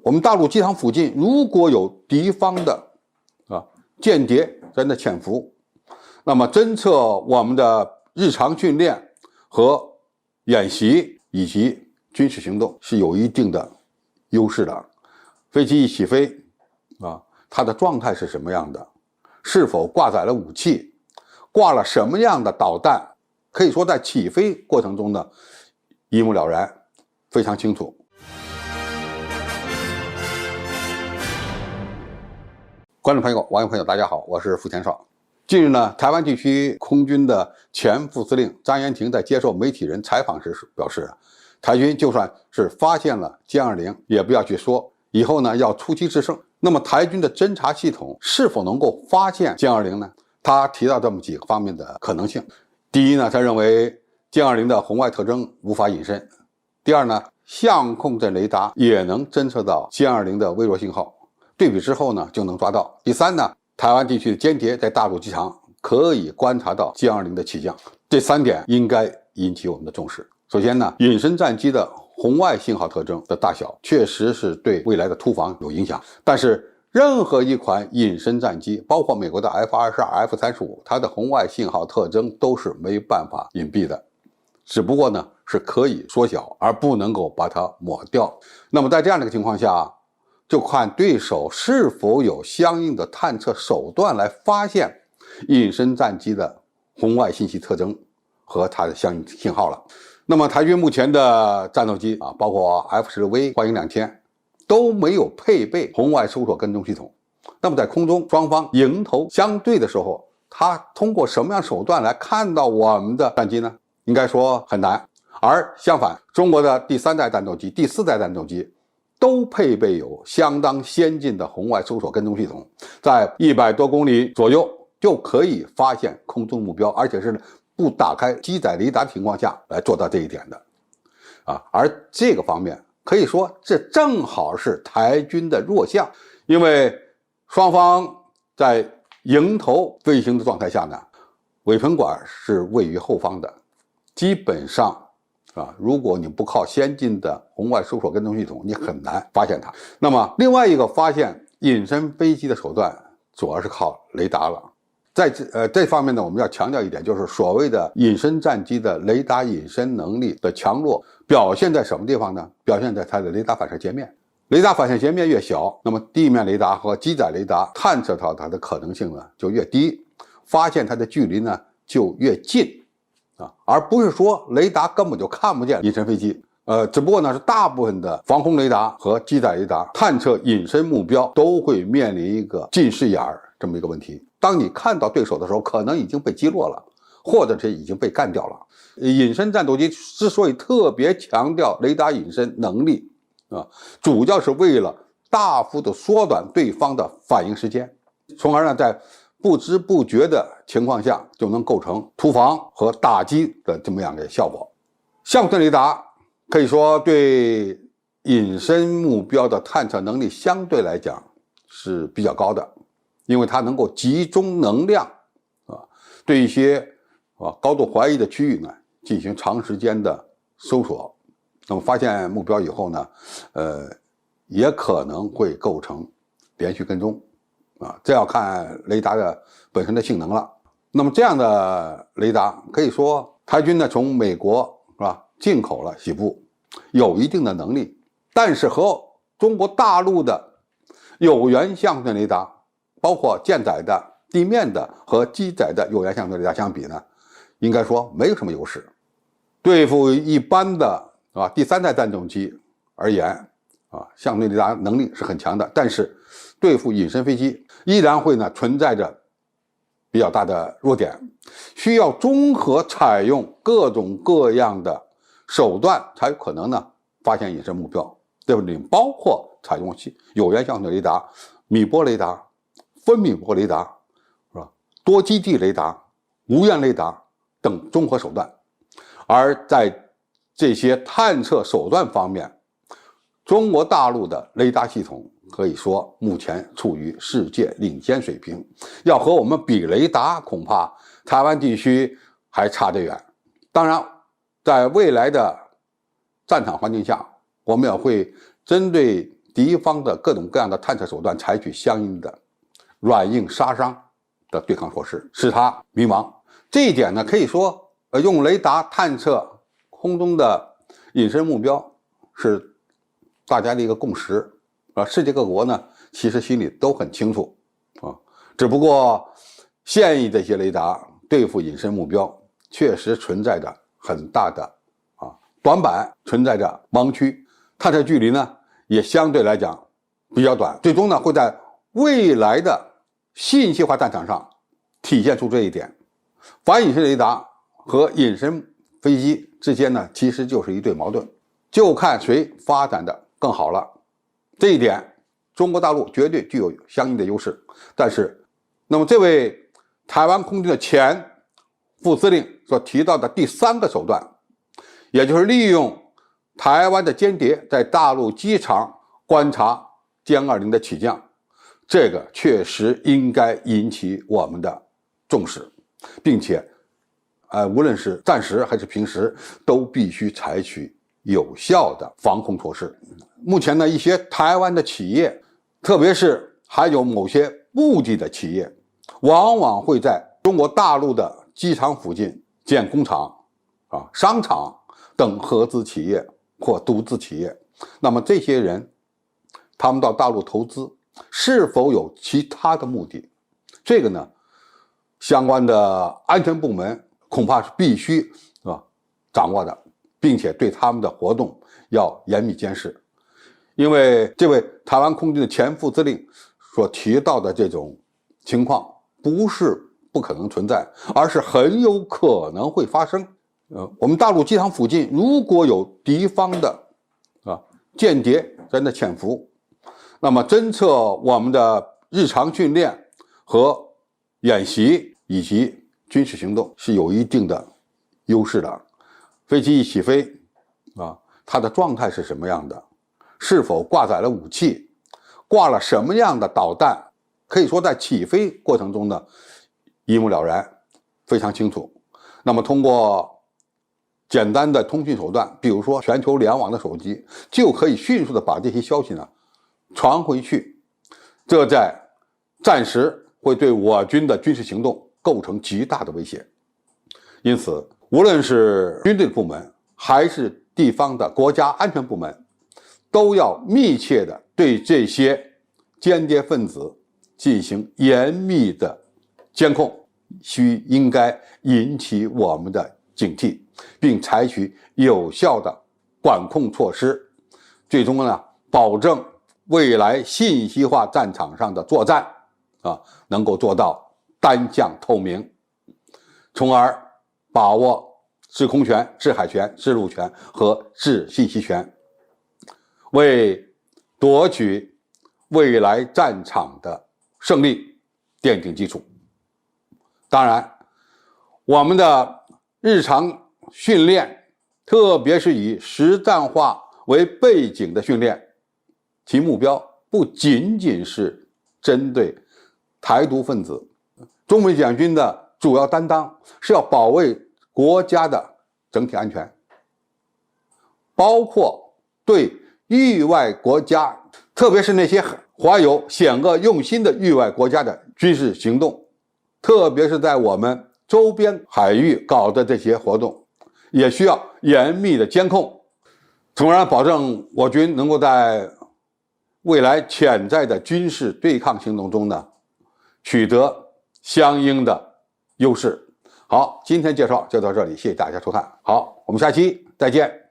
我们大陆机场附近如果有敌方的间谍在那潜伏，那么侦测我们的日常训练和演习以及军事行动是有一定的优势的。飞机一起飞它的状态是什么样的，是否挂载了武器，挂了什么样的导弹，可以说在起飞过程中呢一目了然，非常清楚。观众朋友、网友朋友，大家好，我是付天少。近日呢，台湾地区空军的前副司令张延廷在接受媒体人采访时表示，台军就算是发现了歼20，也不要去说，以后呢要出奇制胜。那么台军的侦察系统是否能够发现歼20呢？他提到这么几个方面的可能性。第一呢，他认为歼20的红外特征无法隐身。第二呢，相控阵雷达也能侦测到歼20的微弱信号，对比之后呢就能抓到。第三呢，台湾地区的间谍在大陆机场可以观察到歼20的起降。这3点应该引起我们的重视。首先呢，隐身战机的红外信号特征的大小确实是对未来的突防有影响，但是任何一款隐身战机，包括美国的 F-22、F-35，它的红外信号特征都是没办法隐蔽的，只不过呢是可以缩小，而不能够把它抹掉。那么在这样的一个情况下，就看对手是否有相应的探测手段来发现隐身战机的红外信息特征和它的相应信号了。那么台军目前的战斗机包括 F-16V、幻影2000都没有配备红外搜索跟踪系统。那么在空中双方迎头相对的时候，它通过什么样手段来看到我们的战机呢？应该说很难。而相反，中国的第3代战斗机、第4代战斗机都配备有相当先进的红外搜索跟踪系统，在100多公里左右就可以发现空中目标，而且是不打开机载雷达的情况下来做到这一点的而这个方面可以说这正好是台军的弱项，因为双方在迎头飞行的状态下呢，尾喷管是位于后方的，基本上如果你不靠先进的红外搜索跟踪系统，你很难发现它。那么另外一个发现隐身飞机的手段主要是靠雷达了。在这方面呢，我们要强调一点，就是所谓的隐身战机的雷达隐身能力的强弱表现在什么地方呢？表现在它的雷达反射截面。雷达反射截面越小，那么地面雷达和机载雷达探测到它的可能性呢就越低，发现它的距离呢就越近而不是说雷达根本就看不见隐身飞机。只不过呢是大部分的防空雷达和机载雷达探测隐身目标都会面临一个近视眼这么一个问题。当你看到对手的时候，可能已经被击落了，或者是已经被干掉了。隐身战斗机之所以特别强调雷达隐身能力主要是为了大幅的缩短对方的反应时间，从而呢在不知不觉的情况下就能构成突防和打击的这么样的效果。相控阵雷达可以说对隐身目标的探测能力相对来讲是比较高的，因为它能够集中能量对一些高度怀疑的区域呢进行长时间的搜索。那么发现目标以后呢也可能会构成连续跟踪这要看雷达的本身的性能了。那么这样的雷达可以说台军呢从美国进口了几部，有一定的能力，但是和中国大陆的有源相对雷达，包括舰载的、地面的和机载的有源相对雷达相比呢，应该说没有什么优势。对付一般的第3代战斗机而言相对雷达能力是很强的，但是对付隐身飞机依然会呢存在着比较大的弱点，需要综合采用各种各样的手段才有可能呢发现隐身目标，对不对？包括采用有源相对雷达、米波雷达、分米波雷达是吧？多基地雷达、无源雷达等综合手段。而在这些探测手段方面，中国大陆的雷达系统可以说目前处于世界领先水平，要和我们比雷达，恐怕台湾地区还差得远。当然在未来的战场环境下，我们也会针对敌方的各种各样的探测手段采取相应的软硬杀伤的对抗措施，使它迷茫。这一点呢，可以说用雷达探测空中的隐身目标是大家的一个共识世界各国呢其实心里都很清楚只不过现役这些雷达对付隐身目标确实存在着很大的短板，存在着盲区，探测距离呢也相对来讲比较短，最终呢会在未来的信息化战场上体现出这一点。反隐身雷达和隐身飞机之间呢其实就是一对矛盾，就看谁发展的更好了。这一点中国大陆绝对具有相应的优势。但是那么这位台湾空军的前副司令所提到的第3个手段，也就是利用台湾的间谍在大陆机场观察歼20的起降，这个确实应该引起我们的重视，并且无论是战时还是平时都必须采取有效的防控措施。目前呢，一些台湾的企业，特别是还有某些目的的企业，往往会在中国大陆的机场附近建工厂商场等合资企业或独资企业。那么这些人他们到大陆投资是否有其他的目的，这个呢相关的安全部门恐怕是必须掌握的，并且对他们的活动要严密监视。因为这位台湾空军的前副司令所提到的这种情况不是不可能存在，而是很有可能会发生。我们大陆机场附近如果有敌方的间谍在那潜伏，那么侦测我们的日常训练和演习以及军事行动是有一定的优势的。飞机一起飞它的状态是什么样的，是否挂载了武器，挂了什么样的导弹，可以说在起飞过程中呢一目了然，非常清楚。那么通过简单的通讯手段，比如说全球联网的手机，就可以迅速的把这些消息呢传回去，这在战时会对我军的军事行动构成极大的威胁。因此无论是军队部门还是地方的国家安全部门，都要密切的对这些间谍分子进行严密的监控，应该引起我们的警惕，并采取有效的管控措施，最终呢保证未来信息化战场上的作战能够做到单向透明，从而把握制空权、制海权、制陆权和制信息权，为夺取未来战场的胜利奠定基础。当然我们的日常训练，特别是以实战化为背景的训练，其目标不仅仅是针对台独分子，中美两军的主要担当是要保卫国家的整体安全，包括对域外国家，特别是那些怀有险恶用心的域外国家的军事行动，特别是在我们周边海域搞的这些活动，也需要严密的监控，从而保证我军能够在未来潜在的军事对抗行动中呢取得相应的优势。好，今天介绍就到这里，谢谢大家收看。好，我们下期再见。